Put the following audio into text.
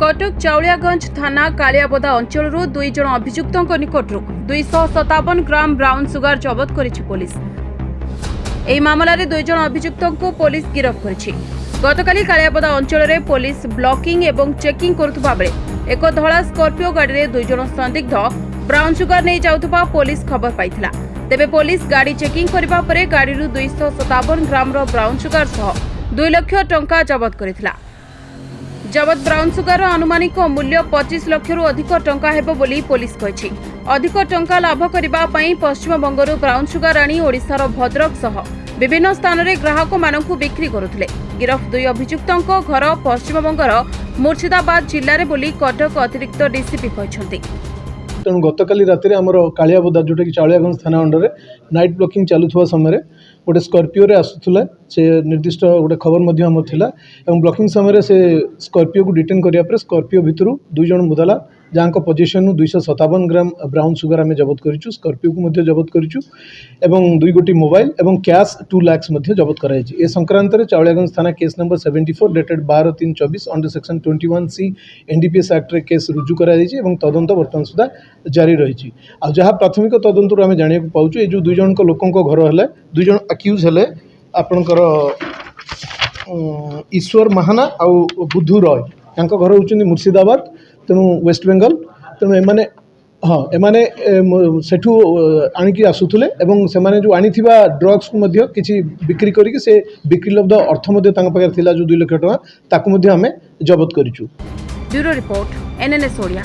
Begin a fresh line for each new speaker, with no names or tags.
कटक चाउलियागंज थाना कालियाबोदा अंचल दुई जन अभियुक्तों निकटू 257 ग्राम ब्राउन सुगर जबत करिछि पुलिस। एही मामलारे दुई जन अभियुक्तों को पुलिस गिरफ्त करिछि। गतकाली कालियाबोदा अंचल में पुलिस ब्लॉकिंग एवं चेकिंग करुवा बेले एक धला स्कॉर्पियो गाड़ी में दुई जन संदिग्ध ब्राउन सुगर नहीं जाउथबा पुलिस खबर पाइथिला। तेबे पुलिस गाड़ी चेकिंग करिबा परे गाड़ी 257 ग्राम ब्राउन सुगर सह 2 लाख टंका जबत करिथिला। जबत ब्राउन सुगर अनुमानिक मूल्य 25 लाख रु अधिक टंका हेबो बोली पुलिस कहिछि। अधिक टंका लाभ करिबा पई पश्चिम बंगरु ब्राउन सुगर आनी ओडिशार भद्रक सह विभिन्न स्थान में ग्राहक मानकु बिक्री करुथिले। गिरफ दुई अभियुक्तों घर पश्चिम बंगर मुर्शिदाबाद जिले में बोली कटक अतिरिक्त डीसीपी कहते।
तेणु गतकाली राति आमर कालियाबोदा जोटा कि चाउलियागंज थाना अंडर नाइट ब्लॉकिंग चलुवा समय गोटे स्कॉर्पियो रे आसुला से निर्दिष्ट गोटे खबर आम थिला एवं ब्लॉकिंग समय से स्कॉर्पियो को डिटेन करिया पर स्कॉर्पियो भितरु दुई जन मुदाला जहाँ पोजिशन 257 ग्राम ब्राउन सुगर आम जबत करूँ। स्कॉर्पियो को जबत करूँ एवं 2 गोटी मोबाइल एवं कैश 2 लाख जबत कराई। ए संक्रांत में चाउलियागंज थाना case number 74 dated 12/3/24 under section 21C NDPS act रे केस रुजु कराई तदंत बर्तमान सुधा जारी रही। आ जहाँ प्राथमिक तदंतर आम जाना पाचु ये जो 2 जन लोकों घर है 2 जन अक्यूज है आपणकर ईश्वर महाना आ बुद्धू रॉय यहाँ घर होती मुर्शिदाबाद तेणु वेस्ट बेंगल। तेणु एमाने हाँ एमाने सेठू आणिकी आसुथुले एवं सेमाने जो आनीथिबा ड्रग्स को मध्य किछि बिक्री करिके से बिक्री लब्ध अर्थ मध्य तांका पाखरे थिला जो 2 लाख टका ताकू मध्य आमे जबत करिचु।
Bureau report NNS Odia.